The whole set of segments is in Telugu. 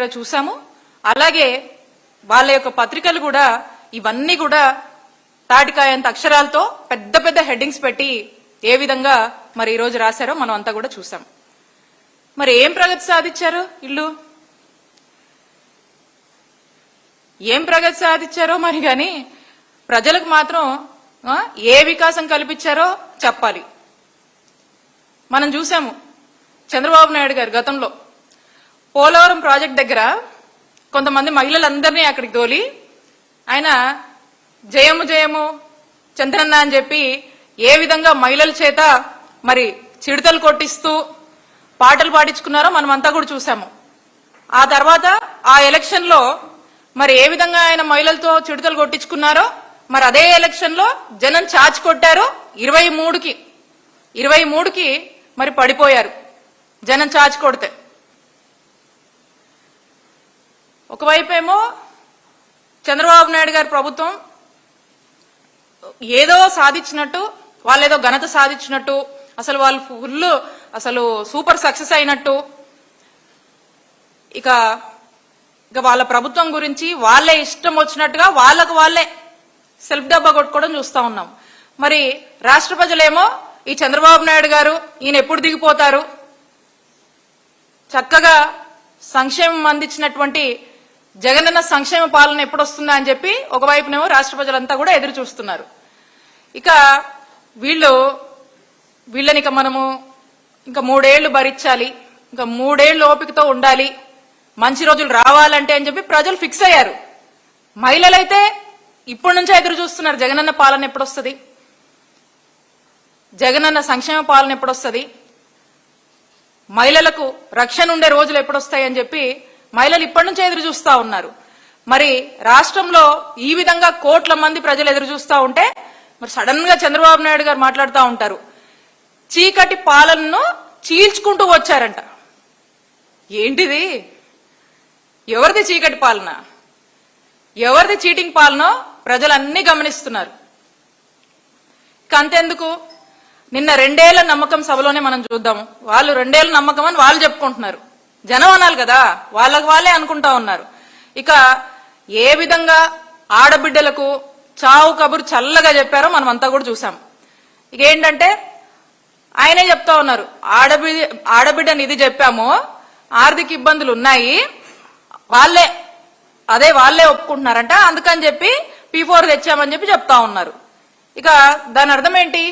మాట్లాడారో చూసాము. అలాగే వాళ్ళ యొక్క పత్రికలు కూడా ఇవన్నీ కూడా తాటికాయంత అక్షరాలతో పెద్ద పెద్ద హెడ్డింగ్స్ పెట్టి ఏ విధంగా మరి ఈ రోజు రాశారో మనం అంతా కూడా చూసాం. మరి ఏం ప్రగతి సాధించారు ఇల్లు, ఏం ప్రగతి సాధించారో మరి గాని ప్రజలకు మాత్రం ఏ వికాసం కల్పించారో చెప్పాలి. మనం చూసాము చంద్రబాబు నాయుడు గారు గతంలో పోలవరం ప్రాజెక్ట్ దగ్గర కొంతమంది మహిళలందరినీ అక్కడికి తోలి ఆయన జయము జయము చంద్రన్న అని చెప్పి ఏ విధంగా మహిళల చేత మరి చిడతలు కొట్టిస్తూ పాటలు పాడించుకున్నారో మనం అంతా కూడా చూసాము. ఆ తర్వాత ఆ ఎలక్షన్ లో మరి ఏ విధంగా ఆయన మహిళలతో చిడతలు కొట్టించుకున్నారో మరి అదే ఎలక్షన్ లో జనం చాచి కొట్టారు. 23కి మరి పడిపోయారు జనం చాచి కొడితే. ఒకవైపేమో చంద్రబాబు నాయుడు గారి ప్రభుత్వం ఏదో సాధించినట్టు, వాళ్ళేదో ఘనత సాధించినట్టు, అసలు వాళ్ళు ఫుల్ అసలు సూపర్ సక్సెస్ అయినట్టు, ఇక వాళ్ళ ప్రభుత్వం గురించి వాళ్ళే ఇష్టం వచ్చినట్టుగా వాళ్ళకు వాళ్ళే సెల్ఫ్ డబ్బా కొట్టుకోవడం చూస్తా ఉన్నాం. మరి రాష్ట్ర ప్రజలేమో ఈ చంద్రబాబు నాయుడు గారు ఈయన ఎప్పుడు దిగిపోతారు, చక్కగా సంక్షేమం అందించినటువంటి జగనన్న సంక్షేమ పాలన ఎప్పుడు వస్తుందా అని చెప్పి ఒకవైపునేమో రాష్ట్ర ప్రజలంతా కూడా ఎదురు చూస్తున్నారు. ఇక వీళ్ళని ఇక మనము ఇంకా 3 ఏళ్లు భరించాలి, ఇంకా 3 ఏళ్లు ఓపికతో ఉండాలి, మంచి రోజులు రావాలంటే అని చెప్పి ప్రజలు ఫిక్స్ అయ్యారు. మహిళలైతే ఇప్పటి నుంచే ఎదురు చూస్తున్నారు, జగనన్న పాలన ఎప్పుడొస్తుంది, జగనన్న సంక్షేమ పాలన ఎప్పుడొస్తుంది, మహిళలకు రక్షణ ఉండే రోజులు ఎప్పుడొస్తాయి అని చెప్పి మహిళలు ఇప్పటి నుంచే ఎదురు చూస్తా ఉన్నారు. మరి రాష్ట్రంలో ఈ విధంగా కోట్ల మంది ప్రజలు ఎదురు చూస్తా ఉంటే మరి సడన్ గా చంద్రబాబు నాయుడు గారు మాట్లాడుతూ ఉంటారు, చీకటి పాలనను చీల్చుకుంటూ వచ్చారంట. ఏంటిది, ఎవరిది చీకటి పాలన, ఎవరిది చీటింగ్ పాలన ప్రజలన్నీ గమనిస్తున్నారు. ఇక అంతెందుకు, నిన్న 2 ఏళ్ల నమ్మకం సభలోనే మనం చూద్దాము. వాళ్ళు 2 ఏళ్ల నమ్మకం అని వాళ్ళు చెప్పుకుంటున్నారు, జనం అనాలి కదా, వాళ్ళకు వాళ్ళే అనుకుంటా ఉన్నారు. ఇక ఏ విధంగా ఆడబిడ్డలకు చావు కబురు చల్లగా చెప్పారో మనం అంతా కూడా చూసాం. ఇక ఏంటంటే ఆయనే చెప్తా ఉన్నారు, ఆడబిడ్డని ఇది చెప్పాము, ఆర్థిక ఇబ్బందులు ఉన్నాయి, వాళ్ళే ఒప్పుకుంటున్నారంట, అందుకని చెప్పి P4 తెచ్చామని చెప్పి చెప్తా ఉన్నారు. ఇక దాని అర్థం ఏంటి,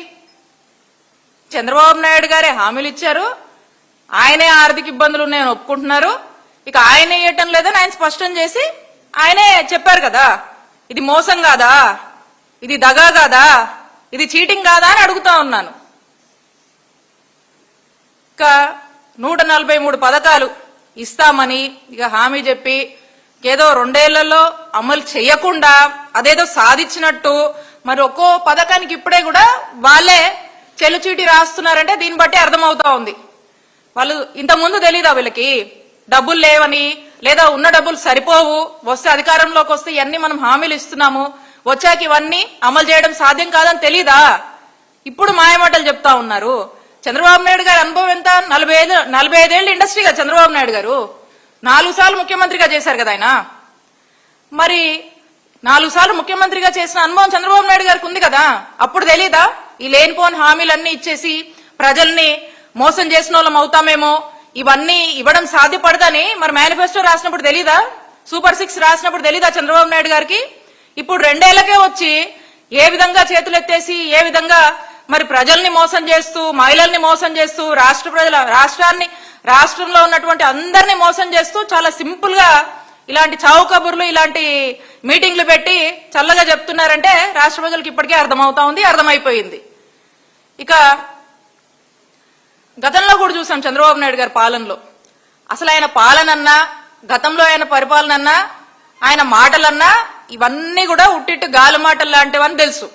చంద్రబాబు నాయుడు గారే హామీలు ఇచ్చారు, ఆయనే ఆర్థిక ఇబ్బందులు ఉన్నాయని ఒప్పుకుంటున్నారు, ఇక ఆయనే ఇవ్వటం లేదని ఆయన స్పష్టం చేసి ఆయనే చెప్పారు కదా, ఇది మోసం కాదా, ఇది దగా కాదా, ఇది చీటింగ్ కాదా అని అడుగుతా ఉన్నాను. ఇక 143 పథకాలు ఇస్తామని ఇక హామీ చెప్పి ఏదో 2 ఏళ్లలో అమలు చేయకుండా అదేదో సాధించినట్టు మరి ఒక్కో పథకానికి ఇప్పుడే కూడా వాళ్ళే చెల్లుచీటి రాస్తున్నారంటే దీన్ని బట్టి అర్థమవుతా ఉంది. వాళ్ళు ఇంతకుముందు తెలీదా వీళ్ళకి డబ్బులు లేవని, లేదా ఉన్న డబ్బులు సరిపోవు, వస్తే అధికారంలోకి వస్తే ఇవన్నీ మనం హామీలు ఇస్తున్నాము, వచ్చాక ఇవన్నీ అమలు చేయడం సాధ్యం కాదని తెలీదా, ఇప్పుడు మాయమాటలు చెప్తా ఉన్నారు. చంద్రబాబు నాయుడు గారి అనుభవం ఎంత, 45 ఏళ్ళు ఇండస్ట్రీగా చంద్రబాబు నాయుడు గారు 4 సార్లు ముఖ్యమంత్రిగా చేశారు కదా ఆయన. మరి 4 సార్లు ముఖ్యమంత్రిగా చేసిన అనుభవం చంద్రబాబు నాయుడు గారికి ఉంది కదా, అప్పుడు తెలీదా ఈ లేనిపోని హామీలన్నీ ఇచ్చేసి ప్రజల్ని మోసం చేసిన వాళ్ళం అవుతామేమో, ఇవన్నీ ఇవ్వడం సాధ్యపడదని మరి మేనిఫెస్టో రాసినప్పుడు తెలీదా, సూపర్ 6 రాసినప్పుడు తెలీదా చంద్రబాబు నాయుడు గారికి? ఇప్పుడు 2 ఏళ్లకే వచ్చి ఏ విధంగా చేతులెత్తేసి ఏ విధంగా మరి ప్రజల్ని మోసం చేస్తూ, మహిళల్ని మోసం చేస్తూ, రాష్ట్రంలో ఉన్నటువంటి అందరినీ మోసం చేస్తూ చాలా సింపుల్ గా ఇలాంటి చావు కబుర్లు, ఇలాంటి మీటింగ్లు పెట్టి చల్లగా చెప్తున్నారంటే రాష్ట్ర ప్రజలకు ఇప్పటికే అర్థమవుతా ఉంది, అర్థమైపోయింది. ఇక గతంలో కూడా చూసాం చంద్రబాబు నాయుడు గారి పాలనలో, అసలు ఆయన పాలనన్నా, గతంలో ఆయన పరిపాలనన్నా, ఆయన మాటలన్నా ఇవన్నీ కూడా ఉట్టిట్టు గాలి మాటలు లాంటివని తెలుసు.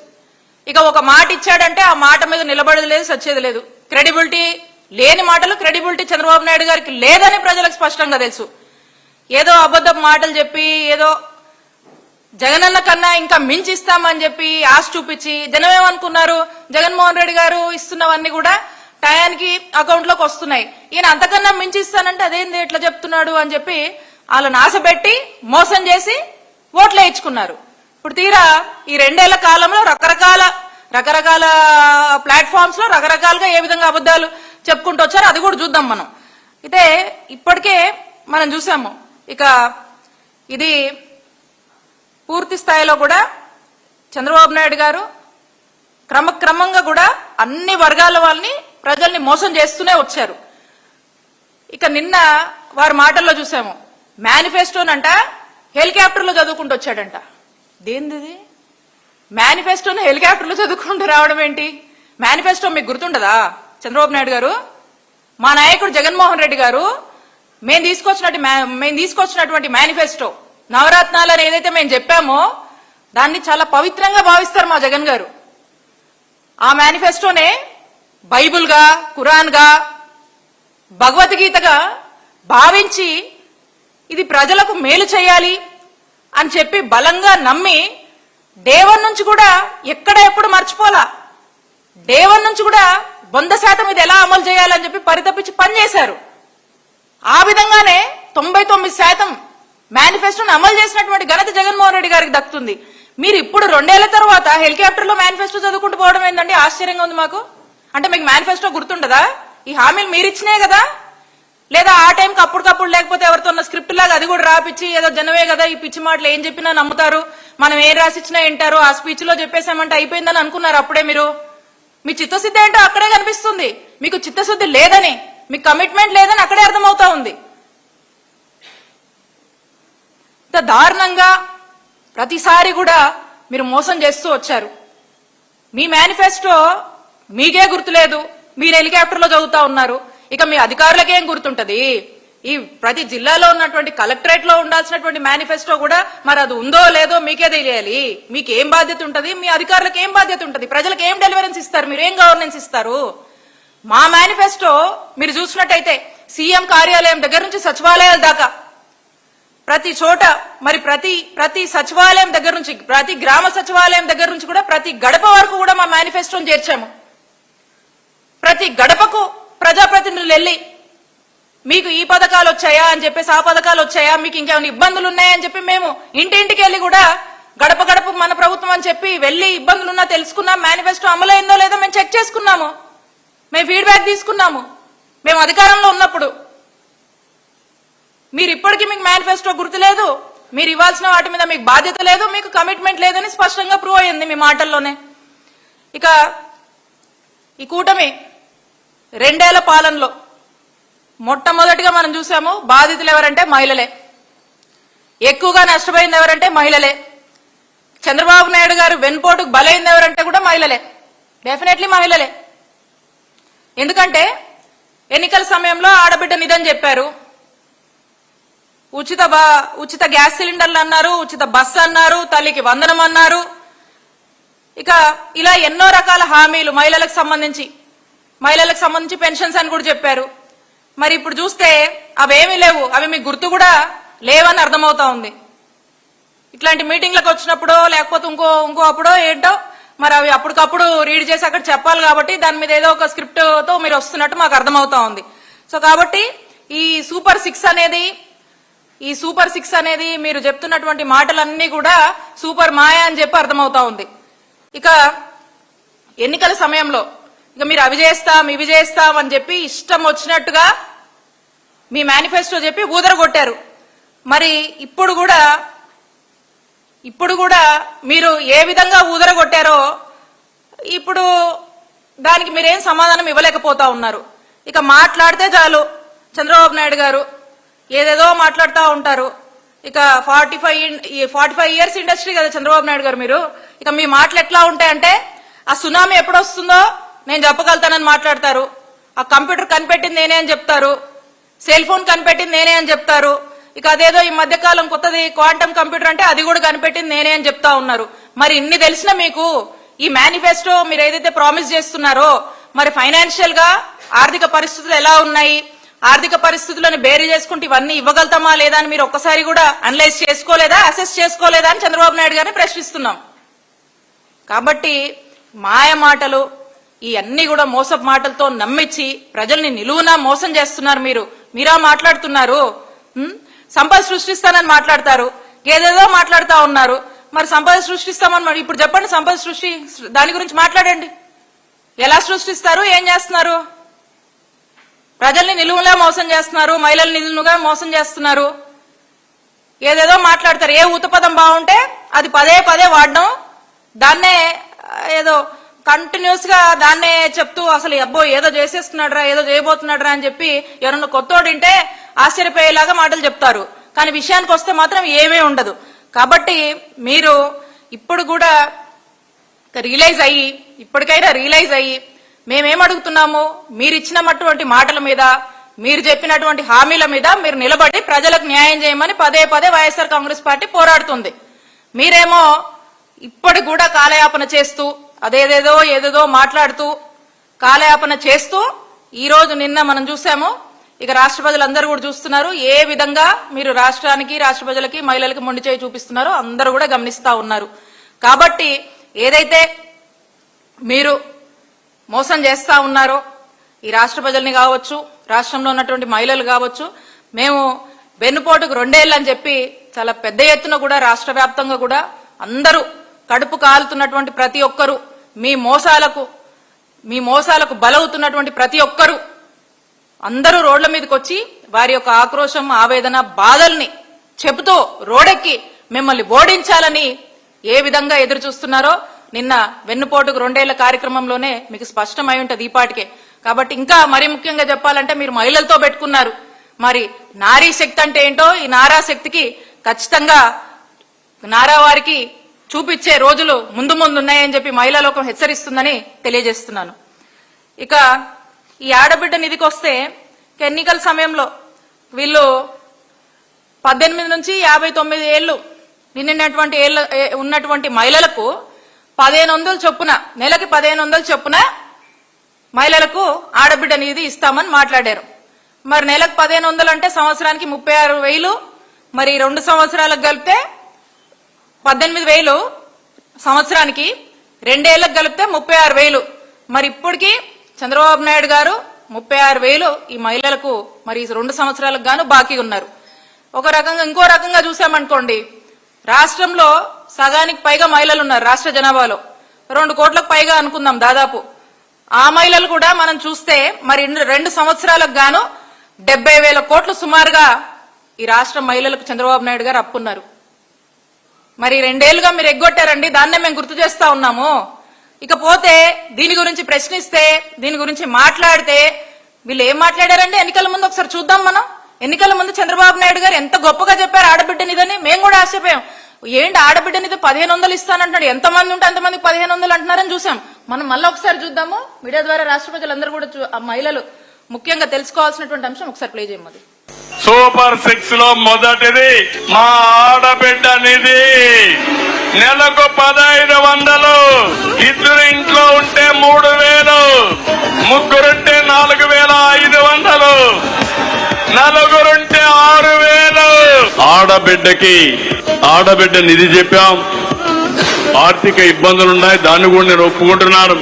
ఇక ఒక మాట ఇచ్చాడంటే ఆ మాట మీద నిలబడేది లేదు, సచ్చేది లేదు. క్రెడిబిలిటీ లేని మాటలు, క్రెడిబిలిటీ చంద్రబాబు నాయుడు గారికి లేదని ప్రజలకు స్పష్టంగా తెలుసు. ఏదో అబద్ధం మాటలు చెప్పి, ఏదో జగనన్న కన్నా ఇంకా మించిస్తామని చెప్పి ఆశ చూపించి జనం ఏమనుకున్నారు, జగన్మోహన్ రెడ్డి గారు ఇస్తున్నవన్నీ కూడా టయానికి అకౌంట్ లోకి వస్తున్నాయి, ఈయన అంతకన్నా మించిస్తానంటే అదేంది ఎట్లా చెప్తున్నాడు అని చెప్పి వాళ్ళని ఆశపెట్టి మోసం చేసి ఓట్లు వేయించుకున్నారు. ఇప్పుడు తీరా ఈ 2 ఏళ్ల కాలంలో రకరకాల ప్లాట్ఫామ్స్ లో రకరకాలుగా ఏ విధంగా అబద్ధాలు చెప్పుకుంటూ వచ్చారో అది కూడా చూద్దాం మనం. అయితే ఇప్పటికే మనం చూసాము. ఇక ఇది పూర్తి స్థాయిలో కూడా చంద్రబాబు నాయుడు గారు క్రమక్రమంగా కూడా అన్ని వర్గాల వాళ్ళని ప్రజల్ని మోసం చేస్తూనే వచ్చారు. ఇక నిన్న వారి మాటల్లో చూసాము, మేనిఫెస్టోనంట హెలికాప్టర్లో చదువుకుంటూ వచ్చాడంట. దేనిది మేనిఫెస్టోని హెలికాప్టర్లో చదువుకుంటూ రావడం ఏంటి? మేనిఫెస్టో మీకు గుర్తుండదా చంద్రబాబు నాయుడు గారు? మా నాయకుడు జగన్మోహన్ రెడ్డి గారు మేము తీసుకొచ్చినటువంటి మేనిఫెస్టో నవరత్నాలు అని ఏదైతే మేము చెప్పామో దాన్ని చాలా పవిత్రంగా భావిస్తారు మా జగన్ గారు. ఆ మేనిఫెస్టోనే బైబుల్ గా, ఖురాన్ గా, భగవద్గీతగా భావించి ఇది ప్రజలకు మేలు చేయాలి అని చెప్పి బలంగా నమ్మి డే1 నుంచి కూడా ఎప్పుడు మర్చిపోలా. డే1 నుంచి కూడా 100% ఇది ఎలా అమలు చేయాలని చెప్పి పరితపించి పనిచేశారు. ఆ విధంగానే 99% మేనిఫెస్టోని అమలు చేసినటువంటి ఘనత జగన్మోహన్ రెడ్డి గారికి దక్కుతుంది. మీరు ఇప్పుడు 2 ఏళ్ల తర్వాత హెలికాప్టర్ లో మేనిఫెస్టో చదువుకుంటూ పోవడం ఏంటండి? ఆశ్చర్యంగా ఉంది మాకు. అంటే మీకు మేనిఫెస్టో గుర్తుండదా? ఈ హామీలు మీరు ఇచ్చినే కదా, లేదా ఆ టైంకి అప్పటికప్పుడు లేకపోతే ఎవరితో ఉన్న స్క్రిప్ట్ లాగా అది కూడా రాపిచ్చి ఏదో జనమే కదా ఈ పిచ్చి మాటలు ఏం చెప్పినా నమ్ముతారు, మనం ఏం రాసిచ్చినా వింటారు, ఆ స్పీచ్ లో చెప్పేసామంటే అయిపోయిందని అనుకున్నారు అప్పుడే మీరు. మీ చిత్తశుద్ధి ఏంటో అక్కడే కనిపిస్తుంది. మీకు చిత్తశుద్ధి లేదని, మీకు కమిట్మెంట్ లేదని అక్కడే అర్థమవుతా ఉంది. ఇంత దారుణంగా ప్రతిసారి కూడా మీరు మోసం చేస్తూ వచ్చారు. మీ మేనిఫెస్టో మీకే గుర్తులేదు, మీరు హెలికాప్టర్లో చదువుతా ఉన్నారు. ఇక మీ అధికారులకేం గుర్తుంటది? ఈ ప్రతి జిల్లాలో ఉన్నటువంటి కలెక్టరేట్ లో ఉండాల్సినటువంటి మేనిఫెస్టో కూడా మరి అది ఉందో లేదో మీకే తెలియాలి. మీకేం బాధ్యత ఉంటది? మీ అధికారులకు ఏం బాధ్యత ఉంటది? ప్రజలకు ఏం డెలివరెన్స్ ఇస్తారు? మీరు ఏం గవర్నెన్స్ ఇస్తారు? మా మేనిఫెస్టో మీరు చూసినట్టయితే సీఎం కార్యాలయం దగ్గర నుంచి సచివాలయాల దాకా ప్రతి చోట, మరి ప్రతి సచివాలయం దగ్గర నుంచి, ప్రతి గ్రామ సచివాలయం దగ్గర నుంచి కూడా ప్రతి గడప వరకు కూడా మా మేనిఫెస్టోని చేర్చాము. ప్రతి గడపకు ప్రజాప్రతినిధులు వెళ్ళి మీకు ఈ పథకాలు వచ్చాయా అని చెప్పేసి, ఆ పథకాలు వచ్చాయా, మీకు ఇంకేమైనా ఇబ్బందులు ఉన్నాయని చెప్పి మేము ఇంటింటికి వెళ్ళి కూడా గడప గడప మన ప్రభుత్వం అని చెప్పి వెళ్ళి ఇబ్బందులున్నా తెలుసుకున్నాం. మేనిఫెస్టో అమలైందో లేదో మేము చెక్ చేసుకున్నాము, మేము ఫీడ్బ్యాక్ తీసుకున్నాము మేము అధికారంలో ఉన్నప్పుడు. మీరు ఇప్పటికీ మీకు మేనిఫెస్టో గుర్తులేదు, మీరు ఇవ్వాల్సిన వాటి మీద మీకు బాధ్యత లేదు, మీకు కమిట్మెంట్ లేదని స్పష్టంగా ప్రూవ్ అయ్యింది మీ మాటల్లోనే. ఇక ఈ కూటమి 2 ఏళ్ల పాలనలో మొట్టమొదటిగా మనం చూసాము, బాధితులు ఎవరంటే మహిళలే, ఎక్కువగా నష్టపోయింది ఎవరంటే మహిళలే. చంద్రబాబు నాయుడు గారు వెన్పోటుకు బలైంది ఎవరంటే కూడా మహిళలే, డెఫినెట్లీ మహిళలే. ఎందుకంటే ఎన్నికల సమయంలో ఆడబిడ్డ నిధని చెప్పారు, ఉచిత గ్యాస్ సిలిండర్లు అన్నారు, ఉచిత బస్సు అన్నారు, తల్లికి వందనం అన్నారు. ఇక ఇలా ఎన్నో రకాల హామీలు మహిళలకు సంబంధించి పెన్షన్స్ అని కూడా చెప్పారు. మరి ఇప్పుడు చూస్తే అవేమీ లేవు, అవి మీకు గుర్తు కూడా లేవని అర్థమవుతా ఉంది. ఇట్లాంటి మీటింగ్లకు వచ్చినప్పుడో లేకపోతే ఇంకో అప్పుడో ఏంటో మరి అవి అప్పటికప్పుడు రీడ్ చేసి అక్కడ చెప్పాలి కాబట్టి దాని మీద ఏదో ఒక స్క్రిప్ట్ తో మీరు వస్తున్నట్టు మాకు అర్థమవుతా ఉంది. సో కాబట్టి ఈ సూపర్ సిక్స్ అనేది మీరు చెప్తున్నటువంటి మాటలన్నీ కూడా సూపర్ మాయ అని చెప్పి అర్థమవుతా ఉంది. ఇక ఎన్నికల సమయంలో ఇక మీరు అవి చేస్తాం అని చెప్పి ఇష్టం వచ్చినట్టుగా మీ మేనిఫెస్టో చెప్పి ఊదరగొట్టారు. మరి ఇప్పుడు కూడా మీరు ఏ విధంగా ఊదరగొట్టారో ఇప్పుడు దానికి మీరేం సమాధానం ఇవ్వలేకపోతా ఉన్నారు. ఇక మాట్లాడితే చాలు చంద్రబాబు నాయుడు గారు ఏదేదో మాట్లాడుతూ ఉంటారు. ఇక 45 ఇయర్స్ ఇండస్ట్రీ కదా చంద్రబాబు నాయుడు గారు మీరు. ఇక మీ మాటలు ఎట్లా ఉంటాయంటే ఆ సునామీ ఎప్పుడు వస్తుందో నేను చెప్పగలుగుతానని మాట్లాడతారు, ఆ కంప్యూటర్ కనిపెట్టింది నేనే అని చెప్తారు, సెల్ ఫోన్ కనిపెట్టింది నేనే అని చెప్తారు. ఇక అదేదో ఈ మధ్యకాలం కొత్తది క్వాంటమ్ కంప్యూటర్ అంటే అది కూడా కనిపెట్టింది నేనే అని చెప్తా ఉన్నారు. మరి ఇన్ని తెలిసిన మీకు ఈ మేనిఫెస్టో మీరు ఏదైతే ప్రామిస్ చేస్తున్నారో మరి ఫైనాన్షియల్ గా ఆర్థిక పరిస్థితులు ఎలా ఉన్నాయి, ఆర్థిక పరిస్థితులను బేరీ చేసుకుంటే ఇవన్నీ ఇవ్వగలుగుతామా లేదా అని మీరు ఒక్కసారి కూడా అనలైజ్ చేసుకోలేదా, అసెస్ చేసుకోలేదా అని చంద్రబాబు నాయుడు గారిని ప్రశ్నిస్తున్నాం. కాబట్టి మాయ మాటలు ఈ అన్ని కూడా మోసపు మాటలతో నమ్మించి ప్రజల్ని నిలువునా మోసం చేస్తున్నారు. మీరా మాట్లాడుతున్నారు. సంపద సృష్టిస్తానని మాట్లాడతారు, ఏదేదో మాట్లాడుతూ ఉన్నారు. మరి సంపద సృష్టిస్తామని ఇప్పుడు చెప్పండి, సంపద సృష్టి దాని గురించి మాట్లాడండి. ఎలా సృష్టిస్తారు, ఏం చేస్తున్నారు? ప్రజల్ని నిలువులా మోసం చేస్తున్నారు, మహిళల్ని నిలువుగా మోసం చేస్తున్నారు, ఏదేదో మాట్లాడతారు. ఏ ఊతపదం బాగుంటే అది పదే పదే వాడడం, దాన్నే ఏదో కంటిన్యూస్ గా దాన్నే చెప్తూ అసలు అబ్బో ఏదో చేసేస్తున్నాడ్రా, ఏదో చేయబోతున్నాడ్రా అని చెప్పి ఎవరన్నా కొత్తోడింటే ఆశ్చర్యపోయేలాగా మాటలు చెప్తారు. కానీ విషయానికి వస్తే మాత్రం ఏమీ ఉండదు. కాబట్టి మీరు ఇప్పుడు కూడా ఇప్పటికైనా రియలైజ్ అయ్యి మేమేం అడుగుతున్నాము, మీరు ఇచ్చినటువంటి మాటల మీద, మీరు చెప్పినటువంటి హామీల మీద మీరు నిలబడి ప్రజలకు న్యాయం చేయమని పదే పదే వైఎస్ఆర్ కాంగ్రెస్ పార్టీ పోరాడుతుంది. మీరేమో ఇప్పటి కూడా కాలయాపన చేస్తూ ఏదేదో మాట్లాడుతూ కాలయాపన చేస్తూ ఈ రోజు నిన్న మనం చూసాము, ఇక రాష్ట్ర ప్రజలందరూ కూడా చూస్తున్నారు ఏ విధంగా మీరు రాష్ట్రానికి, రాష్ట్ర ప్రజలకి, మహిళలకి మొండి చేయి చూపిస్తున్నారో అందరూ కూడా గమనిస్తా ఉన్నారు. కాబట్టి ఏదైతే మీరు మోసం చేస్తా ఉన్నారో ఈ రాష్ట్ర ప్రజల్ని కావచ్చు, రాష్ట్రంలో ఉన్నటువంటి మహిళలు కావచ్చు, మేము వెన్నుపోటుకు 2 ఏళ్ళు అని చెప్పి చాలా పెద్ద ఎత్తున కూడా రాష్ట్ర వ్యాప్తంగా కూడా అందరూ కడుపు కాలుతున్నటువంటి ప్రతి ఒక్కరూ, మీ మోసాలకు బలవుతున్నటువంటి ప్రతి ఒక్కరూ అందరూ రోడ్ల మీదకి వచ్చి వారి యొక్క ఆక్రోశం, ఆవేదన, బాధల్ని చెబుతూ రోడెక్కి మిమ్మల్ని ఓడించాలని ఏ విధంగా ఎదురు చూస్తున్నారో నిన్న వెన్నుపోటుకు 2 ఏళ్ల కార్యక్రమంలోనే మీకు స్పష్టమై ఉంటది ఈ పాటికే. కాబట్టి ఇంకా మరీ ముఖ్యంగా చెప్పాలంటే మీరు మహిళలతో పెట్టుకున్నారు. మరి నారీ శక్తి అంటే ఏంటో ఈ నారా శక్తికి ఖచ్చితంగా నారా వారికి చూపించే రోజులు ముందు ఉన్నాయని చెప్పి మహిళా లోకం హెచ్చరిస్తుందని తెలియజేస్తున్నాను. ఇక ఈ ఆడబిడ్డ నిధికి వస్తే ఎన్నికల సమయంలో వీళ్ళు 18 నుంచి 59 ఏళ్లు నిన్నటువంటి ఉన్నటువంటి మహిళలకు 1500 చొప్పున, నెలకి 1500 చొప్పున మహిళలకు ఆడబిడ్డ నిధి ఇస్తామని మాట్లాడారు. మరి నెలకు 1500 అంటే సంవత్సరానికి 36,000, మరి 2 సంవత్సరాలకు కలిపితే 18,000 సంవత్సరానికి, 2 ఏళ్లకు కలిపితే 36,000. మరి ఇప్పటికి చంద్రబాబు నాయుడు గారు 36,000 ఈ మహిళలకు మరి 2 సంవత్సరాలకు గాను బాకీ ఉన్నారు. ఒక రకంగా ఇంకో రకంగా చూసామనుకోండి, రాష్ట్రంలో సగానికి పైగా మహిళలు ఉన్నారు. రాష్ట్ర జనాభాలో 2 కోట్లకు పైగా అనుకుందాం దాదాపు. ఆ మహిళలు కూడా మనం చూస్తే మరి 2 సంవత్సరాలకు గాను 70,000 కోట్లు సుమారుగా ఈ రాష్ట్ర మహిళలకు చంద్రబాబు నాయుడు గారు అప్పున్నారు. మరి 2 ఏళ్లుగా మీరు ఎగ్గొట్టారండి, దాన్నే మేము గుర్తు చేస్తా ఉన్నాము. ఇకపోతే దీని గురించి ప్రశ్నిస్తే, దీని గురించి మాట్లాడితే వీళ్ళు ఏం మాట్లాడారండి ఎన్నికల ముందు ఒకసారి చూద్దాం మనం. ఎన్నికల ముందు చంద్రబాబు నాయుడు గారు ఎంత గొప్పగా చెప్పారు ఆడబిడ్డ నిధని. మేము కూడా ఆశ్చర్యపోయాం, ఏంటి ఆడబిడ్డ నిధి 1500 ఇస్తానంటున్నాడు, ఎంతమంది ఉంటే అంతమందికి 1500 అంటున్నారని చూసాం. మనం మళ్ళీ ఒకసారి చూద్దాము, మీడియా ద్వారా రాష్ట్ర ప్రజలందరూ కూడా మహిళలు ముఖ్యంగా తెలుసుకోవాల్సినటువంటి అంశం ఒకసారి ప్లే చేయమది. సూపర్ 6 లో మొదటిది మా ఆడబిడ్డ నిధి. నెలకు 1,500, ఇద్దరు ఇంట్లో ఉంటే 3,000, ముగ్గురుంటే 4,500, నలుగురుంటే 6,000. ఆడబిడ్డ నిధి చెప్పాం. ఆర్థిక ఇబ్బందులున్నాయి, దాన్ని కూడా నేను ఒప్పుకుంటున్నాను.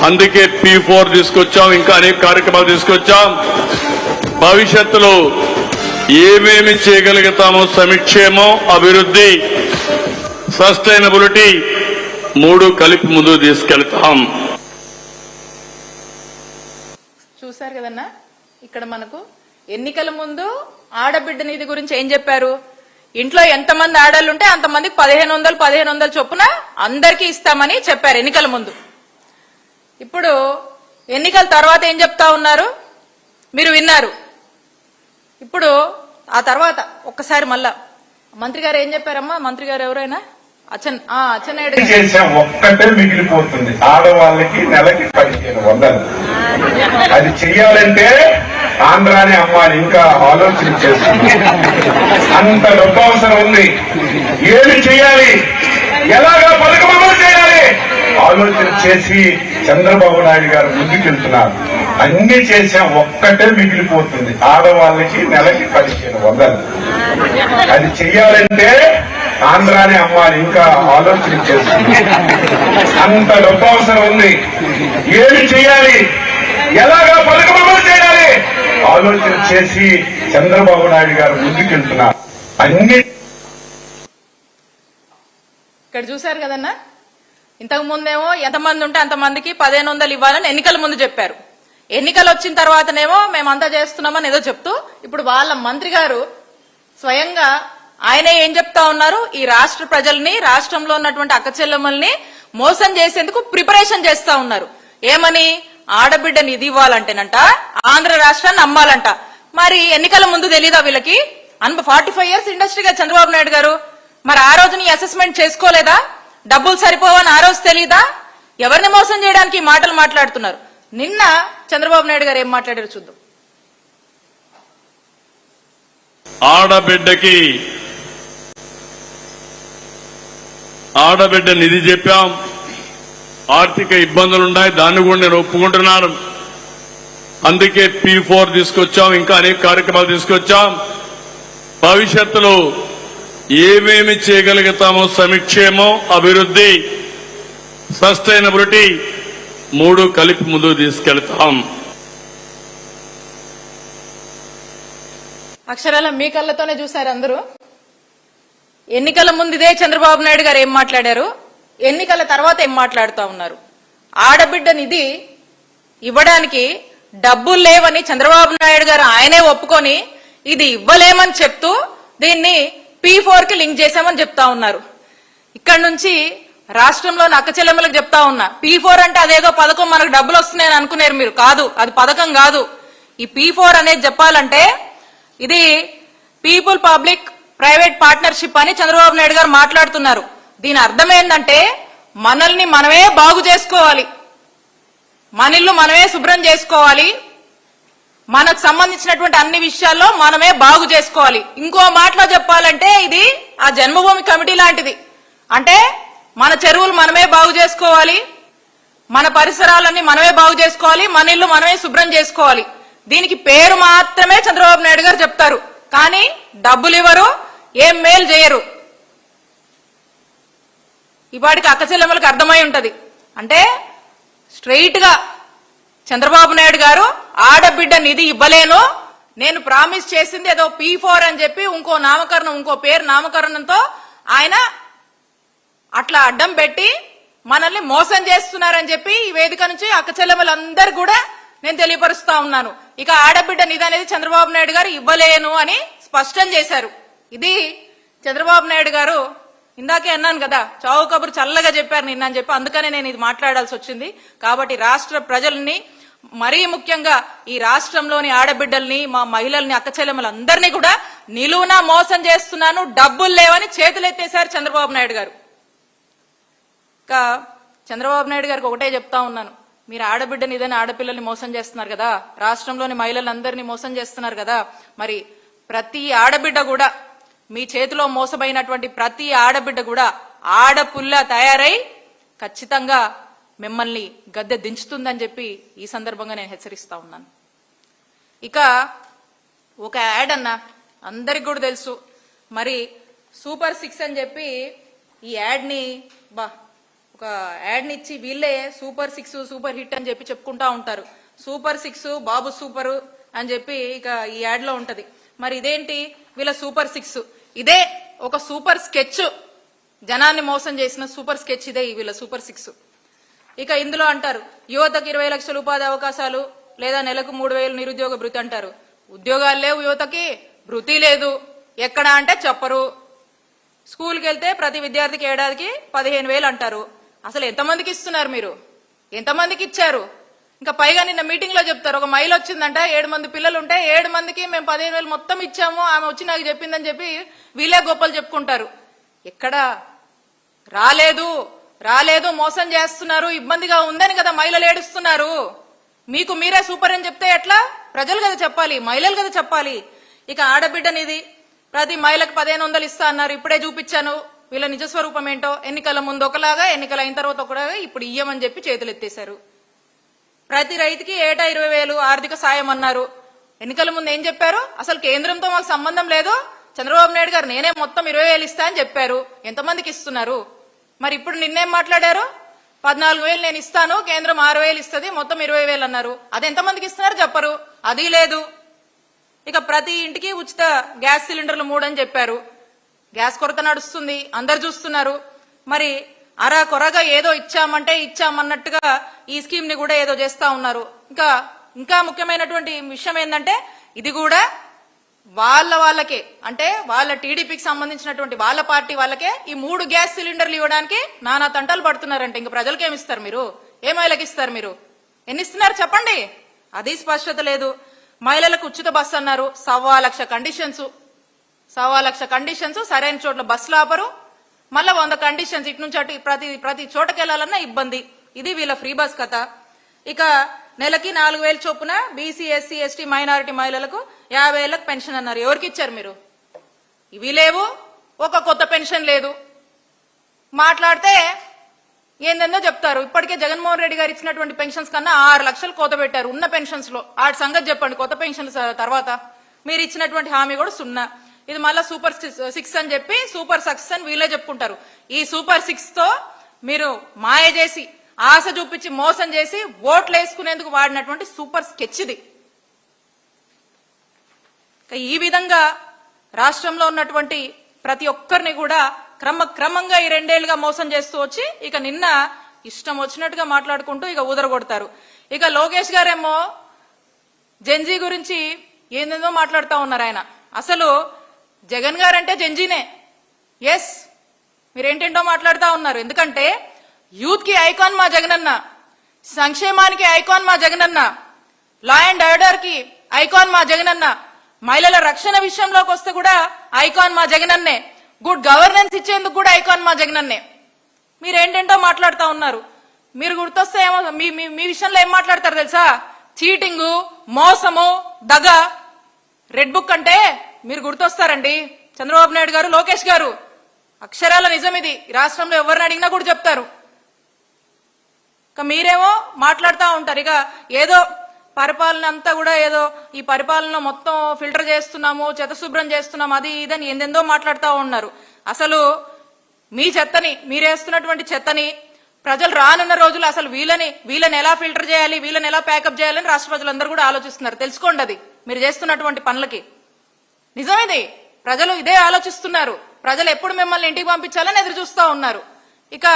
అందుకే P4 తీసుకొచ్చాం, ఇంకా అనేక కార్యక్రమాలు తీసుకొచ్చాం. భవిష్యత్తులో ఏమేమి చేయగలుగుతామో సంక్షేమం, అభివృద్ధి, సస్టైనబిలిటీ 3 కలిపి ముందు తీసుకెళ్తాం. చూశారు కదన్నా, ఇక్కడ మనకు ఎన్నికల ముందు ఆడబిడ్డ నిధి గురించి ఏం చెప్పారు, ఇంట్లో ఎంతమంది ఆడళ్ళు ఉంటే అంతమందికి 1,500 చొప్పున అందరికీ ఇస్తామని చెప్పారు ఎన్నికల ముందు. ఇప్పుడు ఎన్నికల తర్వాత ఏం చెప్తా ఉన్నారు మీరు విన్నారు. ఇప్పుడు ఆ తర్వాత ఒక్కసారి మళ్ళా మంత్రి గారు ఏం చెప్పారమ్మా, మంత్రి గారు ఎవరైనా అచ్చెన్నాయుడు చేసే ఒక్కటే మిగిలిపోతుంది, ఆడవాళ్ళకి నెలకి 1,500. అది చెయ్యాలంటే ఆంధ్రాని అమ్మాయి ఇంకా ఆలోచన చేస్తుంది. అంత డబ్బు అవసరం ఉంది. ఏమి చేయాలి, ఎలాగా పథకం అమలు చేయాలి ఆలోచన చేసి చంద్రబాబు నాయుడు గారు ముందుకెళ్తున్నారు. అన్ని చేసే ఒక్కటే మిగిలిపోతుంది, ఆడవాళ్ళకి నెలకి 1,500. అది చెయ్యాలంటే ఆంధ్రాని అమ్మాయి ఇంకా ఆలోచన చేస్తుంది. అంత డబ్బు అవసరం ఉంది. ఏమి చేయాలి, ఎలాగా పథకం అమలు చేయాలి ఆలోచన చేసి చంద్రబాబు నాయుడు గారు ముందుకెళ్తున్నారు. అన్ని ఇక్కడ చూశారు కదన్నా, ఇంతకు ముందేమో ఎంతమంది ఉంటే అంతమందికి 1500 ఇవ్వాలని ఎన్నికల ముందు చెప్పారు. ఎన్నికలు వచ్చిన తర్వాతనేమో మేమంతా చేస్తున్నామని ఏదో చెప్తూ ఇప్పుడు వాళ్ళ మంత్రి గారు స్వయంగా ఆయనే ఏం చెప్తా ఉన్నారు, ఈ రాష్ట్ర ప్రజల్ని, రాష్ట్రంలో ఉన్నటువంటి అక్కచెల్లెమ్మల్ని మోసం చేసేందుకు ప్రిపరేషన్ చేస్తా ఉన్నారు. ఏమని? ఆడబిడ్డ నిధి ఇవ్వాలంటేనంట ఆంధ్ర రాష్ట్రాన్ని అమ్మాలంట. మరి ఎన్నికల ముందు తెలీదా వీళ్ళకి? 45 ఇయర్స్ ఇండస్ట్రీగా చంద్రబాబు నాయుడు గారు, మరి ఆ రోజుని అసెస్మెంట్ చేసుకోలేదా? డబ్బులు సరిపోవని ఆ రోజు తెలీదా? ఎవరిని మోసం చేయడానికి మాటలు మాట్లాడుతున్నారు. నిన్న చంద్రబాబు నాయుడు గారు ఏం మాట్లాడారు చూద్దాం. ఆడబిడ్డ నిధి చెప్పాం. ఆర్థిక ఇబ్బందులున్నాయి, దాన్ని కూడా నేను ఒప్పుకుంటున్నాను. అందుకే P4 తీసుకొచ్చాం, ఇంకా అనేక కార్యక్రమాలు తీసుకొచ్చాం. భవిష్యత్తులో ఏమేమి చేయగలుగుతామో సంక్షేమం, అభివృద్ధి, సస్టైనబిలిటీ 3 కలిపి ముందుకు తీసుకెళ్తాం. అక్షరాల మీ కళ్ళతోనే చూశారు అందరూ. ఎన్నికల ముందు ఇదే చంద్రబాబు నాయుడు గారు ఏం మాట్లాడారు, ఎన్నికల తర్వాత ఏం మాట్లాడుతూ ఉన్నారు. ఆడబిడ్డ నిధి ఇవ్వడానికి డబ్బులు లేవని చంద్రబాబు నాయుడు గారు ఆయనే ఒప్పుకొని ఇది ఇవ్వలేమని చెప్తూ దీన్ని P4 కి లింక్ చేశామని చెప్తా ఉన్నారు. ఇక్కడ నుంచి రాష్ట్రంలోని అక్కచెల్లెమ్మలకు చెప్తా ఉన్నా, P4 అంటే అదేదో పథకం, మనకు డబ్బులు వస్తున్నాయని అనుకున్నారు మీరు. కాదు, అది పథకం కాదు. ఈ P4 అనేది చెప్పాలంటే ఇది పీపుల్ పబ్లిక్ ప్రైవేట్ పార్ట్నర్షిప్ అని చంద్రబాబు నాయుడు గారు మాట్లాడుతున్నారు. దీని అర్థం ఏంటంటే మనల్ని మనమే బాగు చేసుకోవాలి, మన ఇల్లు మనమే శుభ్రం చేసుకోవాలి, మనకు సంబంధించినటువంటి అన్ని విషయాల్లో మనమే బాగు చేసుకోవాలి. ఇంకో మాటలో చెప్పాలంటే ఇది ఆ జన్మభూమి కమిటీ లాంటిది. అంటే మన చెరువులు మనమే బాగు చేసుకోవాలి, మన పరిసరాలన్నీ మనమే బాగు చేసుకోవాలి, మన ఇల్లు మనమే శుభ్రం చేసుకోవాలి. దీనికి పేరు మాత్రమే చంద్రబాబు నాయుడు గారు చెప్తారు, కానీ డబ్బులు ఇవ్వరు, ఏం మేలు చేయరు. ఇవాడికి అక్కచెల్లెమ్మలకు అర్థమై ఉంటది. అంటే స్ట్రైట్ గా చంద్రబాబు నాయుడు గారు ఆడబిడ్డ నిధి ఇవ్వలేను, నేను ప్రామిస్ చేసింది ఏదో P4 అని చెప్పి ఇంకో నామకరణం, ఇంకో పేరు నామకరణంతో ఆయన అట్లా అడ్డం పెట్టి మనల్ని మోసం చేస్తున్నారని చెప్పి ఈ వేదిక నుంచి అక్కచెల్లెమ్మలందరూ కూడా నేను తెలియపరుస్తా ఉన్నాను. ఇక ఆడబిడ్డ నిధి అనేది చంద్రబాబు నాయుడు గారు ఇవ్వలేను అని స్పష్టం చేశారు. ఇది చంద్రబాబు నాయుడు గారు ఇందాకే అన్నాను కదా, చావు కబురు చల్లగా చెప్పారు నిన్న అని చెప్పి, అందుకనే నేను ఇది మాట్లాడాల్సి వచ్చింది. కాబట్టి రాష్ట్ర ప్రజల్ని, మరీ ముఖ్యంగా ఈ రాష్ట్రంలోని ఆడబిడ్డల్ని, మా మహిళల్ని, అక్కచెల్లెమ్మలందరినీ కూడా నిలువునా మోసం చేస్తున్నాను, డబ్బులు లేవని చేతులెత్తేశారు చంద్రబాబు నాయుడు గారు. ఇంకా చంద్రబాబు నాయుడు గారికి ఒకటే చెప్తా ఉన్నాను, మీరు ఆడబిడ్డ నిధని ఆడపిల్లల్ని మోసం చేస్తున్నారు కదా, రాష్ట్రంలోని మహిళలందరినీ మోసం చేస్తున్నారు కదా, మరి ప్రతి ఆడబిడ్డ కూడా, మీ చేతిలో మోసమైనటువంటి ప్రతి ఆడబిడ్డ కూడా ఆడపుల్ల తయారై ఖచ్చితంగా మిమ్మల్ని గద్దె దించుతుందని చెప్పి ఈ సందర్భంగా నేను హెచ్చరిస్తా ఉన్నాను. ఇక ఒక యాడ్ అన్న అందరికి కూడా తెలుసు, మరి సూపర్ 6 అని చెప్పి ఈ యాడ్ని ఒక యాడ్ని ఇచ్చి వీళ్ళే సూపర్ 6 సూపర్ హిట్ అని చెప్పి చెప్పుకుంటా ఉంటారు. సూపర్ 6 బాబు సూపరు అని చెప్పి ఇక ఈ యాడ్ లో ఉంటది. మరి ఇదేంటి వీళ్ళ సూపర్ 6? ఇదే ఒక సూపర్ స్కెచ్, జనాన్ని మోసం చేసిన సూపర్ స్కెచ్ ఇదే వీళ్ళ సూపర్ 6. ఇక ఇందులో అంటారు యువతకు 20 లక్షల ఉపాధి అవకాశాలు, లేదా నెలకు 3000 నిరుద్యోగ భృతి అంటారు. ఉద్యోగాలు లేవు యువతకి, భృతి లేదు. ఎక్కడ అంటే చెప్పరు. స్కూల్కి వెళ్తే ప్రతి విద్యార్థికి ఏడాదికి 15,000 అంటారు. అసలు ఎంతమందికి ఇస్తున్నారు మీరు? ఎంతమందికి ఇచ్చారు? ఇంకా పైగా నిన్న మీటింగ్ లో చెప్తారు, ఒక మహిళ వచ్చిందంట, 7 మంది పిల్లలు ఉంటే 7 మందికి మేము 15,000 మొత్తం ఇచ్చాము, ఆమె వచ్చి నాకు చెప్పిందని చెప్పి వీళ్ళే గొప్పలు చెప్పుకుంటారు. ఎక్కడ రాలేదు, మోసం చేస్తున్నారు, ఇబ్బందిగా ఉందని కదా మహిళలు ఏడుస్తున్నారు. మీకు మీరే సూపర్ అని చెప్తే ఎట్లా? ప్రజలు కదా చెప్పాలి, మహిళలు కదా చెప్పాలి. ఇక ఆడబిడ్డ నిధి ప్రతి మహిళకు 1500 ఇస్తా అన్నారు, ఇప్పుడే చూపించాను వీళ్ళ నిజస్వరూపం ఏంటో. ఎన్నికల ముందు ఒకలాగా, ఎన్నికల అయిన తర్వాత ఒకలాగా, ఇప్పుడు ఇయ్యమని చెప్పి చేతులు ఎత్తేశారు. ప్రతి రైతుకి ఏటా 20,000 ఆర్థిక సాయం అన్నారు. ఎన్నికల ముందు ఏం చెప్పారు? అసలు కేంద్రంతో మాకు సంబంధం లేదు, చంద్రబాబు నాయుడు గారు నేనే మొత్తం 20,000 ఇస్తా అని చెప్పారు. ఎంతమందికి ఇస్తున్నారు? మరి ఇప్పుడు నిన్నేం మాట్లాడారు? 14,000 నేను ఇస్తాను, కేంద్రం 6,000 ఇస్తుంది, మొత్తం 20,000 అన్నారు. అది ఎంతమందికి ఇస్తున్నారు చెప్పరు. అది లేదు. ఇక ప్రతి ఇంటికి ఉచిత గ్యాస్ సిలిండర్లు 3 అని చెప్పారు. గ్యాస్ కొరత నడుస్తుంది, అందరు చూస్తున్నారు. మరి అరా కొరగా ఏదో ఇచ్చామంటే ఇచ్చామన్నట్టుగా ఈ స్కీమ్ ని కూడా ఏదో చేస్తా ఉన్నారు. ఇంకా ముఖ్యమైనటువంటి విషయం ఏంటంటే ఇది కూడా వాళ్ళకే అంటే వాళ్ళ టీడీపీకి సంబంధించినటువంటి వాళ్ళ పార్టీ వాళ్ళకే ఈ 3 గ్యాస్ సిలిండర్లు ఇవ్వడానికి నానా తంటాలు పడుతున్నారంటే ఇంక ప్రజలకు ఏమిస్తారు మీరు? ఏ మహిళకి ఇస్తారు మీరు? ఎన్ని ఇస్తున్నారు చెప్పండి? అది స్పష్టత లేదు. మహిళలకు ఉచిత బస్సు అన్నారు, 1,15,00,000 కండిషన్స్, సరైన చోట్ల బస్సులు ఆపరు, మళ్ళా 100 కండిషన్స్, ఇటు నుంచి అటు ప్రతి చోటకి వెళ్లాలన్నా ఇబ్బంది. ఇది వీళ్ళ ఫ్రీ బస్ కథ. ఇక నెలకి 4,000 చొప్పున బీసీ, ఎస్సీ, ఎస్టీ, మైనారిటీ మహిళలకు 50 ఏళ్లకు పెన్షన్ అన్నారు. ఎవరికి ఇచ్చారు మీరు? ఇవి లేవు, ఒక కొత్త పెన్షన్ లేదు. మాట్లాడితే ఏందేందో చెప్తారు. ఇప్పటికే జగన్మోహన్ రెడ్డి గారు ఇచ్చినటువంటి పెన్షన్స్ కన్నా 6 లక్షలు కోత పెట్టారు ఉన్న పెన్షన్స్ లో. ఆ సంగతి చెప్పండి. కొత్త పెన్షన్స్ తర్వాత మీరు ఇచ్చినటువంటి హామీ కూడా 0. ఇది మళ్ళా సూపర్ 6 అని చెప్పి సూపర్ సక్సెస్ అని వీళ్ళే చెప్పుకుంటారు. ఈ సూపర్ 6 తో మీరు మాయ చేసి, ఆశ చూపించి, మోసం చేసి ఓట్లు వేసుకునేందుకు వాడినటువంటి సూపర్ స్కెచ్ ఇది. ఈ విధంగా రాష్ట్రంలో ఉన్నటువంటి ప్రతి ఒక్కరిని కూడా క్రమంగా ఈ 2 ఏళ్లుగా మోసం చేస్తూ వచ్చి ఇక నిన్న ఇష్టం వచ్చినట్టుగా మాట్లాడుకుంటూ ఇక ఊదరగొడతారు. ఇక లోకేష్ గారేమో జెన్జీ గురించి ఏందేందో మాట్లాడుతూ ఉన్నారు. ఆయన అసలు జగన్ గారంటే జెన్జీనే. ఎస్, మీరేంటేంటో మాట్లాడుతూ ఉన్నారు. ఎందుకంటే యూత్ కి ఐకాన్ మా జగనన్న, సంక్షేమానికి ఐకాన్ మా జగనన్న, లా అండ్ ఆర్డర్ కి ఐకాన్ మా జగనన్న, మహిళల రక్షణ విషయంలోకి వస్తే కూడా ఐకాన్ మా జగనన్నే, గుడ్ గవర్నెన్స్ ఇచ్చేందుకు కూడా ఐకాన్ మా జగనన్నే. మీరేంటేంటో మాట్లాడుతూ ఉన్నారు. మీరు గుర్తొస్తే ఏమో మీ విషయంలో ఏం మాట్లాడతారు తెలుసా? చీటింగు, మోసము, దగ. రెడ్ బుక్ అంటే మీరు గుర్తొస్తారండి. చంద్రబాబు నాయుడు గారు, లోకేష్ గారు అక్షరాల నిజం ఇది. రాష్ట్రంలో ఎవరిని అడిగినా కూడా చెప్తారు. మీరేమో మాట్లాడుతూ ఉంటారు. ఇక ఏదో పరిపాలన అంతా కూడా ఏదో ఈ పరిపాలన మొత్తం ఫిల్టర్ చేస్తున్నాము, చెత్తశుభ్రం చేస్తున్నాము, అది ఇదని ఎందెందో మాట్లాడుతూ ఉన్నారు. అసలు మీ చెత్తని, మీరేస్తున్నటువంటి చెత్తని ప్రజలు రానున్న రోజులు అసలు వీళ్ళని ఎలా ఫిల్టర్ చేయాలి, వీళ్ళని ఎలా ప్యాకప్ చేయాలని రాష్ట్ర ప్రజలందరూ కూడా ఆలోచిస్తున్నారు. తెలుసుకోండి, అది మీరు చేస్తున్నటువంటి పనులకి నిజం ఇది. ప్రజలు ఇదే ఆలోచిస్తున్నారు. ప్రజలు ఎప్పుడు మిమ్మల్ని ఇంటికి పంపించాలని ఎదురు చూస్తూ ఉన్నారు. ఇక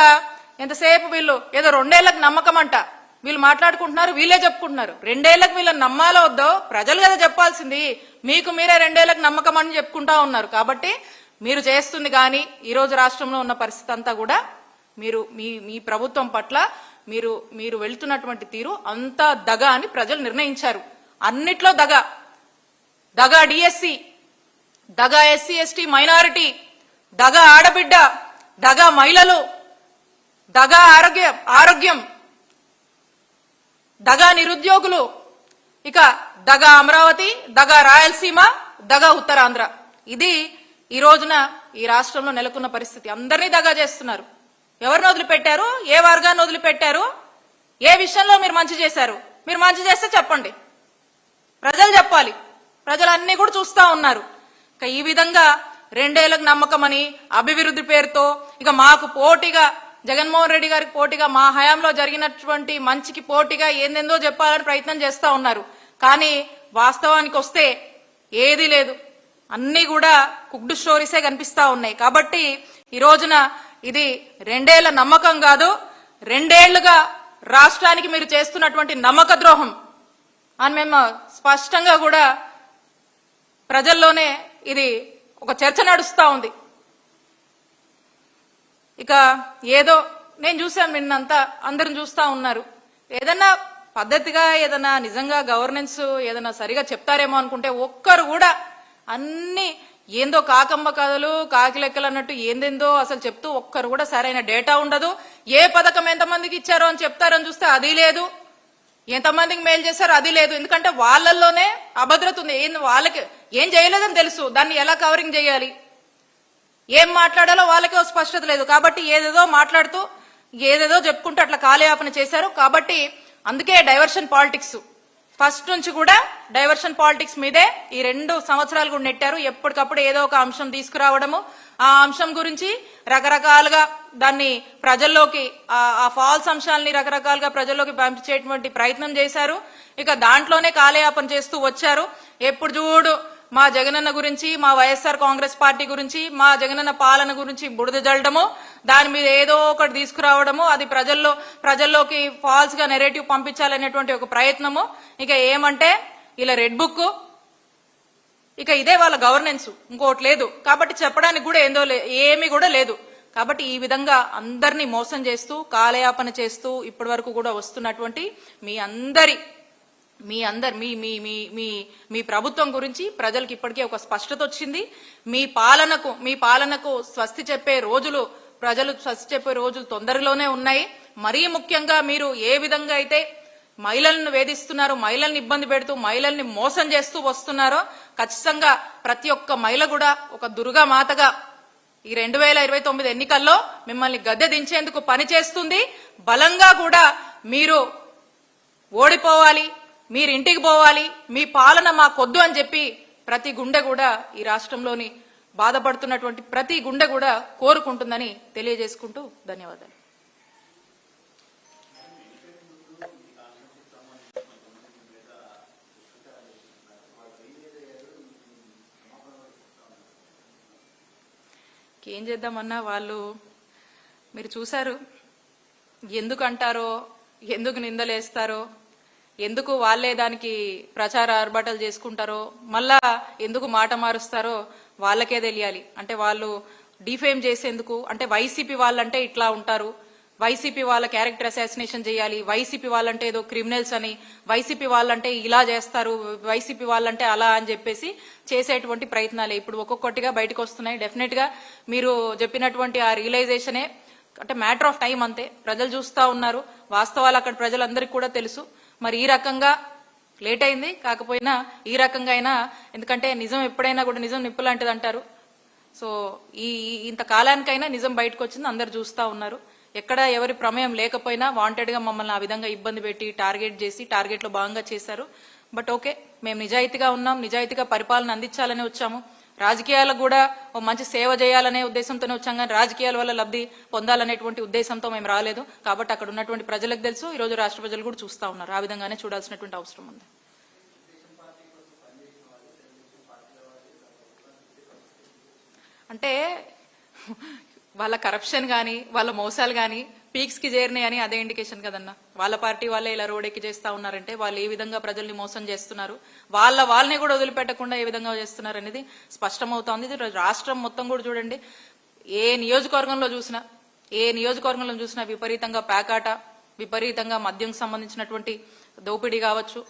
ఎంతసేపు వీళ్ళు ఏదో 2 ఏళ్లకు నమ్మకం అంట వీళ్ళు మాట్లాడుకుంటున్నారు, వీళ్ళే చెప్పుకుంటున్నారు. 2 ఏళ్లకు వీళ్ళని నమ్మాలో వద్దో ప్రజలు కదా చెప్పాల్సింది. మీకు మీరే 2 ఏళ్లకు నమ్మకం అని చెప్పుకుంటా ఉన్నారు. కాబట్టి మీరు చేస్తుంది కానీ ఈ రోజు రాష్ట్రంలో ఉన్న పరిస్థితి అంతా కూడా మీరు మీ ప్రభుత్వం పట్ల మీరు వెళ్తున్నటువంటి తీరు అంతా దగ అని ప్రజలు నిర్ణయించారు. అన్నిట్లో దగ డిఎస్సి, దగ ఎస్సీ ఎస్టీ మైనారిటీ, దగ ఆడబిడ్డ, దగ మహిళలు, దగ ఆరోగ్యం, దగ నిరుద్యోగులు, ఇక దగ అమరావతి, దగ రాయలసీమ, దగ ఉత్తరాంధ్ర. ఇది ఈ రోజున ఈ రాష్ట్రంలో నెలకొన్న పరిస్థితి. అందరినీ దగా చేస్తున్నారు. ఎవరిని వదిలిపెట్టారు? ఏ వర్గాన్ని వదిలిపెట్టారు? ఏ విషయంలో మీరు మంచి చేశారు? మీరు మంచి చేస్తే చెప్పండి, ప్రజలు చెప్పాలి. ప్రజలు అన్ని కూడా చూస్తా ఉన్నారు. ఇక ఈ విధంగా 2 ఏళ్లకు నమ్మకం అని అభివృద్ధి పేరుతో ఇక మాకు పోటీగా జగన్మోహన్ రెడ్డి గారికి పోటీగా మా హయాంలో జరిగినటువంటి మంచికి పోటీగా ఏందెందో చెప్పాలని ప్రయత్నం చేస్తా ఉన్నారు. కానీ వాస్తవానికి వస్తే ఏదీ లేదు. అన్ని కూడా కుక్డ్ స్టోరీసే కనిపిస్తా ఉన్నాయి. కాబట్టి ఈ రోజున ఇది 2 ఏళ్ల నమ్మకం కాదు, 2 ఏళ్లుగా రాష్ట్రానికి మీరు చేస్తున్నటువంటి నమ్మక ద్రోహం అని మేము స్పష్టంగా కూడా ప్రజల్లోనే ఇది ఒక చర్చ నడుస్తా ఉంది. ఇక ఏదో నేను చూశాను, నిన్నంతా అందరం చూస్తా ఉన్నారు. ఏదన్నా పద్ధతిగా ఏదన్నా నిజంగా గవర్నెన్స్ ఏదన్నా సరిగా చెప్తారేమో అనుకుంటే ఒక్కరు కూడా అన్ని ఏందో కాకమ్మ కథలు, కాకి లెక్కలు అన్నట్టు ఏందేందో అసలు చెప్తూ ఒక్కరు కూడా సరైన డేటా ఉండదు. ఏ పథకం ఎంతమందికి ఇచ్చారో అని చెప్తారని చూస్తే అది లేదు, ఎంతమందికి మేలు చేశారో అది లేదు. ఎందుకంటే వాళ్ళల్లోనే అభద్రత ఉంది. వాళ్ళకి ఏం చేయలేదని తెలుసు, దాన్ని ఎలా కవరింగ్ చేయాలి, ఏం మాట్లాడాలో వాళ్ళకే స్పష్టత లేదు. కాబట్టి ఏదేదో మాట్లాడుతూ ఏదేదో చెప్పుకుంటూ అట్లా కాలయాపన చేశారు. కాబట్టి అందుకే డైవర్షన్ పాలిటిక్స్ ఫస్ట్ నుంచి కూడా డైవర్షన్ పాలిటిక్స్ మీదే ఈ 2 సంవత్సరాలు కూడా నెట్టారు. ఎప్పటికప్పుడు ఏదో ఒక అంశం తీసుకురావడము, ఆ అంశం గురించి రకరకాలుగా దాన్ని ప్రజల్లోకి ఆ ఫాల్స్ అంశాలని రకరకాలుగా ప్రజల్లోకి పంపించేటువంటి ప్రయత్నం చేశారు. ఇక దాంట్లోనే కాలయాపన చేస్తూ వచ్చారు. ఎప్పుడు చూడు మా జగనన్న గురించి, మా వైఎస్ఆర్ కాంగ్రెస్ పార్టీ గురించి, మా జగనన్న పాలన గురించి బురద జల్లడము, దాని మీద ఏదో ఒకటి తీసుకురావడము, అది ప్రజల్లోకి ఫాల్స్ గా నెరేటివ్ పంపించాలనేటువంటి ఒక ప్రయత్నము. ఇక ఏమంటే ఇలా రెడ్ బుక్, ఇక ఇదే వాళ్ళ గవర్నెన్స్, ఇంకోటి లేదు. కాబట్టి చెప్పడానికి కూడా ఏమీ కూడా లేదు. కాబట్టి ఈ విధంగా అందరినీ మోసం చేస్తూ కాలయాపన చేస్తూ ఇప్పటి వరకు కూడా వస్తున్నటువంటి మీ ప్రభుత్వం గురించి ప్రజలకు ఇప్పటికే ఒక స్పష్టత వచ్చింది. మీ పాలనకు స్వస్తి చెప్పే రోజులు, ప్రజలు స్వస్తి చెప్పే రోజులు తొందరలోనే ఉన్నాయి. మరీ ముఖ్యంగా మీరు ఏ విధంగా అయితే మహిళలను వేధిస్తున్నారో, మహిళల్ని ఇబ్బంది పెడుతూ, మహిళల్ని మోసం చేస్తూ వస్తున్నారో, ఖచ్చితంగా ప్రతి ఒక్క మహిళ కూడా ఒక దుర్గా మాతగా ఈ 2029 ఎన్నికల్లో మిమ్మల్ని గద్దె దించేందుకు పనిచేస్తుంది. బలంగా కూడా మీరు ఓడిపోవాలి, మీరు ఇంటికి పోవాలి, మీ పాలన మాకొద్దు అని చెప్పి ప్రతి గుండె కూడా ఈ రాష్ట్రంలోని బాధపడుతున్నటువంటి ప్రతి గుండె కూడా కోరుకుంటుందని తెలియజేసుకుంటూ ధన్యవాదాలు. ఏం చేద్దామన్నా వాళ్ళు మీరు చూశారు, ఎందుకు అంటారో, ఎందుకు నిందలేస్తారో, ఎందుకు వాళ్ళే దానికి ప్రచార ఆర్భాటాలు చేసుకుంటారో, మళ్ళా ఎందుకు మాట మారుస్తారో వాళ్ళకే తెలియాలి. అంటే వాళ్ళు డిఫేమ్ చేసేందుకు, అంటే వైసీపీ వాళ్ళంటే ఇట్లా ఉంటారు, వైసీపీ వాళ్ళ క్యారెక్టర్ అసాసినేషన్ చేయాలి, వైసీపీ వాళ్ళంటే ఏదో క్రిమినల్స్ అని, వైసీపీ వాళ్ళంటే ఇలా చేస్తారు, వైసీపీ వాళ్ళంటే అలా అని చెప్పేసి చేసేటువంటి ప్రయత్నాలే ఇప్పుడు ఒక్కొక్కటిగా బయటకు వస్తున్నాయి. డెఫినెట్ గా మీరు చెప్పినటువంటి ఆ రియలైజేషనే, అంటే మ్యాటర్ ఆఫ్ టైం అంతే. ప్రజలు చూస్తా ఉన్నారు, వాస్తవాలు అక్కడ ప్రజలందరికీ కూడా తెలుసు. మరి ఈ రకంగా లేట్ అయింది, కాకపోయినా ఈ రకంగా అయినా, ఎందుకంటే నిజం ఎప్పుడైనా కూడా నిజం నిప్పు లాంటిది అంటారు. సో ఇంత కాలానికైనా నిజం బయటకు వచ్చింది, అందరు చూస్తా ఉన్నారు. ఎక్కడ ఎవరి ప్రమేయం లేకపోయినా వాంటెడ్ గా మమ్మల్ని ఆ విధంగా ఇబ్బంది పెట్టి టార్గెట్ చేసి టార్గెట్ లో భాగంగా చేశారు. బట్ ఓకే, మేము నిజాయితీగా ఉన్నాం, నిజాయితీగా పరిపాలన అందించాలని వచ్చాము. రాజకీయాలకు కూడా ఓ మంచి సేవ చేయాలనే ఉద్దేశంతోనే వచ్చాం, కానీ రాజకీయాల వల్ల లబ్ధి పొందాలనేటువంటి ఉద్దేశంతో మేము రాలేదు. కాబట్టి అక్కడ ఉన్నటువంటి ప్రజలకు తెలుసు, ఈ రోజు రాష్ట్ర ప్రజలు కూడా చూస్తా ఉన్నారు. ఆ విధంగానే చూడాల్సినటువంటి అవసరం ఉంది. అంటే వాళ్ళ కరప్షన్ గానీ, వాళ్ళ మోసాలు గానీ పీక్స్ కి చేరినాయి అని అదే ఇండికేషన్ కదన్నా. వాళ్ళ పార్టీ వాళ్ళే ఇలా రోడెక్కి చేస్తా ఉన్నారంటే వాళ్ళు ఏ విధంగా ప్రజల్ని మోసం చేస్తున్నారు, వాళ్ళని కూడా వదిలిపెట్టకుండా ఏ విధంగా చేస్తున్నారు అనేది స్పష్టమవుతోంది. రాష్ట్రం మొత్తం కూడా చూడండి, ఏ నియోజకవర్గంలో చూసినా విపరీతంగా పేకాట, విపరీతంగా మద్యం సంబంధించినటువంటి దోపిడీ కావచ్చు,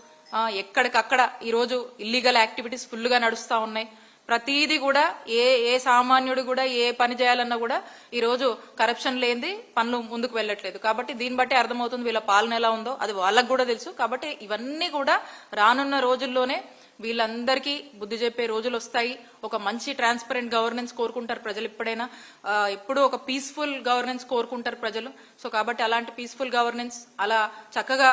ఎక్కడికక్కడ ఈరోజు ఇల్లీగల్ యాక్టివిటీస్ ఫుల్ గా నడుస్తా ఉన్నాయి. ప్రతిదీ కూడా ఏ సామాన్యుడు కూడా ఏ పని చేయాలన్నా కూడా ఈ రోజు కరప్షన్ లేనిది పనులు ముందుకు వెళ్ళట్లేదు. కాబట్టి దీన్ని బట్టి అర్థమవుతుంది వీళ్ళ పాలన ఎలా ఉందో, అది వాళ్ళకు కూడా తెలుసు. కాబట్టి ఇవన్నీ కూడా రానున్న రోజుల్లోనే వీళ్ళందరికీ బుద్ధి చెప్పే రోజులు వస్తాయి. ఒక మంచి ట్రాన్స్పరెంట్ గవర్నెన్స్ కోరుకుంటారు ప్రజలు. ఎప్పుడూ ఒక పీస్ఫుల్ గవర్నెన్స్ కోరుకుంటారు ప్రజలు. సో కాబట్టి అలాంటి పీస్ఫుల్ గవర్నెన్స్, అలా చక్కగా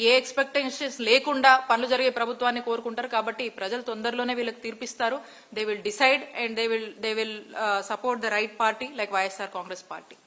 ఏ ఎక్స్పెక్టేషన్స్ లేకుండా పనులు జరిగే ప్రభుత్వాన్ని కోరుకుంటారు. కాబట్టి ప్రజలు తొందరలోనే వీళ్ళకి తీర్పిస్తారు. They will decide and they will support the right party like YSR Congress party.